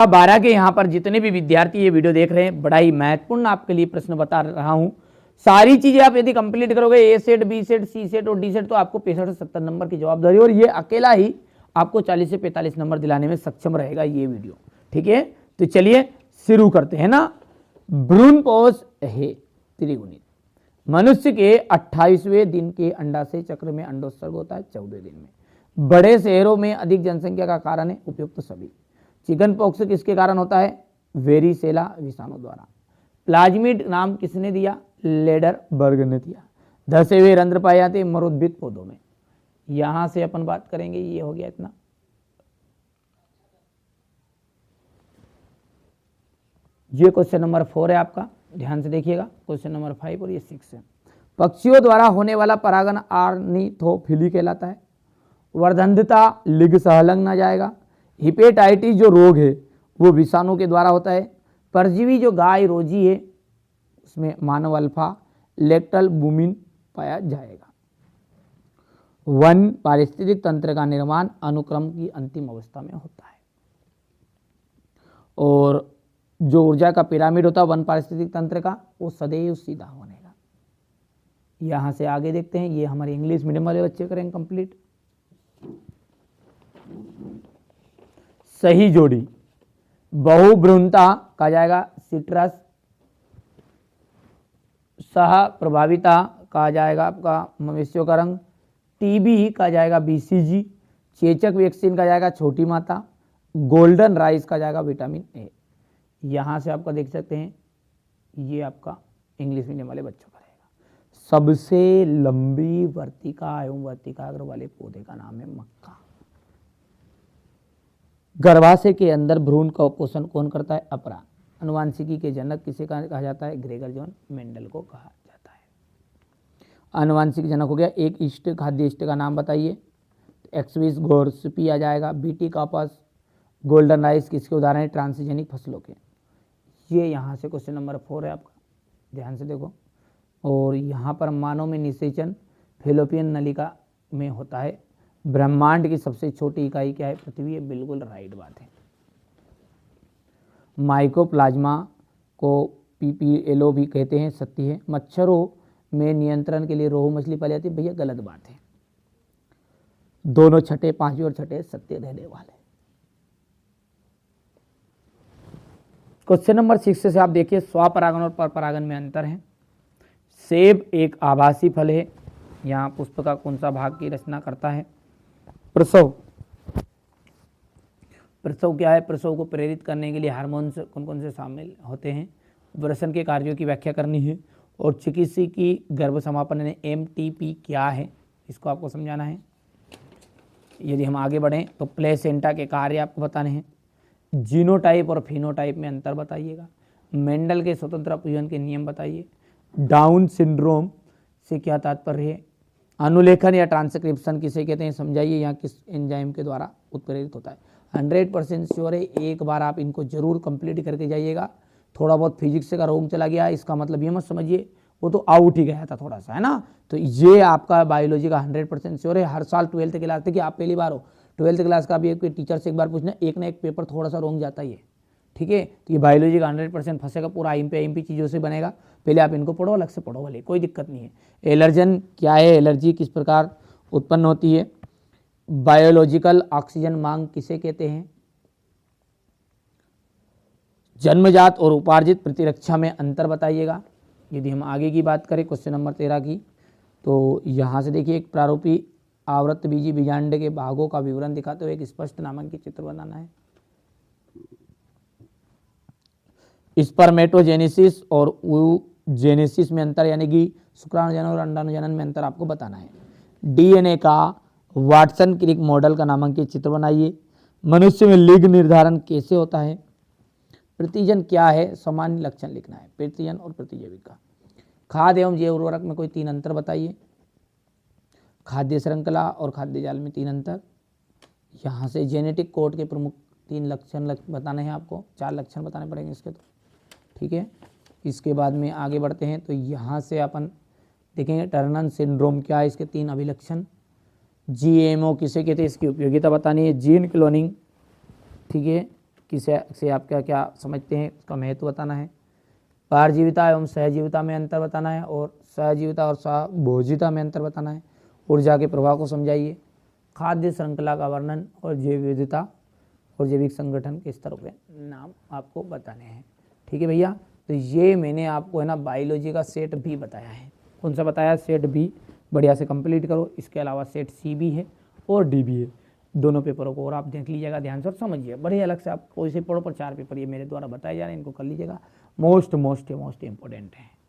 12 के यहाँ पर जितने भी विद्यार्थी ये वीडियो देख रहे हैं, बड़ा ही महत्वपूर्ण आपके लिए प्रश्न बता रहा हूँ। सारी चीजें आप यदि कंप्लीट करोगे, ए सेट, बी सेट, सी सेट और डी सेट, तो आपको 65 से 70 नंबर की जवाबदारी, और ये अकेला ही आपको 40 से 45 नंबर दिलाने में सक्षम रहेगा ये वीडियो। ठीक है, तो चलिए शुरू करते हैं ना। भ्रूणपोष है त्रिगुणित। मनुष्य के 28वें दिन के अंडाशय चक्र में अंडोत्सर्ग होता है 14वें दिन में। बड़े शहरों में अधिक जनसंख्या का कारण है उपयुक्त सभी। चिकन पॉक्स किसके कारण होता है? वेरिसेला विषाणु द्वारा। प्लाज्मिड नाम किसने दिया? लेडरबर्ग ने दिया। धसे हुए रंध्र पाए जाते मरोद्भिद पौधों में। यहां से अपन बात करेंगे, ये हो गया इतना। ये क्वेश्चन नंबर 4 है आपका, ध्यान से देखिएगा। क्वेश्चन नंबर 5 और ये 6 है। पक्षियों द्वारा होने वाला परागण ऑर्निथोफिली कहलाता है। वर्धनता लिंग संलग्न जाएगा। हिपेटाइटिस जो रोग है वो विषाणु के द्वारा होता है। परजीवी जो गाय रोजी है उसमें मानव अल्फा लेक्टलबुमिन पाया जाएगा। वन पारिस्थितिक तंत्र का निर्माण अनुक्रम की अंतिम अवस्था में होता है। और जो ऊर्जा का पिरामिड होता है वन पारिस्थितिक तंत्र का, वो सदैव सीधा बनेगा। यहां से आगे देखते हैं, ये हमारे इंग्लिश मीडियम वाले बच्चे करेंगे कंप्लीट। सही जोड़ी बहुभ्रूणता कहा जाएगा सिट्रस। सह प्रभाविता कहा जाएगा आपका मवेशियों का रंग। टीबी कहा जाएगा बीसीजी। चेचक वैक्सीन कहा जाएगा छोटी माता। गोल्डन राइस कहा जाएगा विटामिन ए। यहाँ से आपका देख सकते हैं, ये आपका इंग्लिश मीडियम वाले बच्चों का रहेगा। सबसे लंबी वर्तिका एवं वर्तिकाग्र वाले पौधे का नाम है मक्का। गर्भाशय के अंदर भ्रूण का पोषण कौन करता है? अपरा। अनुवांशिकी के जनक किसे कहा जाता है? ग्रेगर जॉन मेंडल को कहा जाता है। अनुवांशिक जनक हो गया। एक इष्ट खाद्य इष्ट का नाम बताइए। एक्सविस गोर्सिपी आ जाएगा। बीटी कापस, गोल्डन राइस किसके उदाहरण है? ट्रांसजेनिक फसलों के। ये यहाँ से क्वेश्चन नंबर 4 है आपका, ध्यान से देखो। और यहाँ पर मानव में निषेचन फेलोपियन नलिका में होता है। ब्रह्मांड की सबसे छोटी इकाई क्या है? पृथ्वी है। बिल्कुल राइट बात है। माइकोप्लाज्मा को पीपीएलओ भी कहते हैं, सत्य है। मच्छरों में नियंत्रण के लिए रोहू मछली पाली जाती है, भैया गलत बात है। दोनों छठे, पांचवें और छठे सत्य रहने वाले। क्वेश्चन नंबर 6 से आप देखिए, स्वपरागन और परपरागन में अंतर है। सेब एक आभासी फल है। यहाँ पुष्प का कौन सा भाग की रचना करता है? प्रसव। प्रसव क्या है? प्रसव को प्रेरित करने के लिए हार्मोन्स कौन कौन से शामिल होते हैं? वृषण के कार्यों की व्याख्या करनी है। और चिकित्सकीय गर्भ समापन यानी एमटीपी क्या है, इसको आपको समझाना है। यदि हम आगे बढ़ें तो प्लेसेंटा के कार्य आपको बताने हैं। जीनोटाइप और फिनोटाइप में अंतर बताइएगा। मेंडल के स्वतंत्र अपयूहन के नियम बताइए। डाउन सिंड्रोम से क्या तात्पर्य है? अनुलेखन या ट्रांसक्रिप्शन किसे कहते हैं, समझाइए। यहाँ किस एंजाइम के द्वारा उत्प्रेरित होता है? 100% श्योर है। एक बार आप इनको जरूर कंप्लीट करके जाइएगा। थोड़ा बहुत फिजिक्स का रोग चला गया, इसका मतलब ये मत समझिए वो तो आउट ही गया था थोड़ा सा, है ना। तो ये आपका बायोलॉजी का 100% श्योर है। हर साल 12th क्लास तक, आप पहली बार हो 12th क्लास का भी एक टीचर से एक बार पूछना, एक ना एक पेपर थोड़ा सा रोंग जाता ही है। ठीक है, तो ये बायोलॉजी का 100% फंसेगा, पूरा आईएमपी चीज़ों से बनेगा। पहले आप इनको पढ़ो, अलग से पढ़ो वाले, कोई दिक्कत नहीं है। एलर्जन क्या है? एलर्जी किस प्रकार उत्पन्न होती है? बायोलॉजिकल ऑक्सीजन मांग किसे कहते हैं? जन्मजात और उपार्जित प्रतिरक्षा में अंतर बताइएगा। यदि हम आगे की बात करें क्वेश्चन नंबर 13 की, तो यहाँ से देखिए, एक प्रारूपी आवृतबीजी बीजांड के भागों का विवरण दिखाते हुए एक स्पष्ट नामांकित चित्र बनाना है। स्पर्मेटोजेनेसिस और ooजेनेसिस में अंतर, यानी कि शुक्राणुजनन और अंडाणुजनन में अंतर आपको बताना है। डीएनए का वाटसन क्रिक मॉडल का नामांकित चित्र बनाइए। मनुष्य में लिंग निर्धारण कैसे होता है? प्रतिजन क्या है? सामान्य लक्षण लिखना है, प्रतिजन और प्रतिजैविक का। खाद्य एवं जैव उर्वरक में कोई 3 अंतर बताइए। खाद्य श्रृंखला और खाद्य जाल में 3 अंतर। यहाँ से जेनेटिक कोड के प्रमुख 3 लक्षण बताने हैं आपको, 4 लक्षण बताने पड़ेंगे इसके, तो ठीक है। इसके बाद में आगे बढ़ते हैं, तो यहाँ से अपन देखेंगे टर्नर सिंड्रोम क्या है, इसके 3 अभिलक्षण। जीएमओ किसे कहते हैं, इसकी उपयोगिता बतानी है। जीन क्लोनिंग, ठीक है, किसे से आप क्या क्या समझते हैं उसका महत्व बताना है। पारजीविता एवं सहजीविता में अंतर बताना है और सहजीविता और सहभोजिता में अंतर बताना है। ऊर्जा के प्रभाव को समझाइए। खाद्य श्रृंखला का वर्णन और जैव विविधता और जैविक संगठन के स्तरों के नाम आपको बताने हैं। ठीक है भैया, तो ये मैंने आपको है ना बायोलॉजी का सेट बी बताया है। कौन सा बताया? Set B. बढ़िया से कंप्लीट करो। इसके अलावा सेट सी भी है और डी भी है। दोनों पेपरों को और आप देख लीजिएगा ध्यान से और समझिए। बड़े अलग से आप कोई से पढ़ो पर 4 पेपर ये मेरे द्वारा बताए जा रहे हैं, इनको कर लीजिएगा। मोस्ट इंपॉर्टेंट है।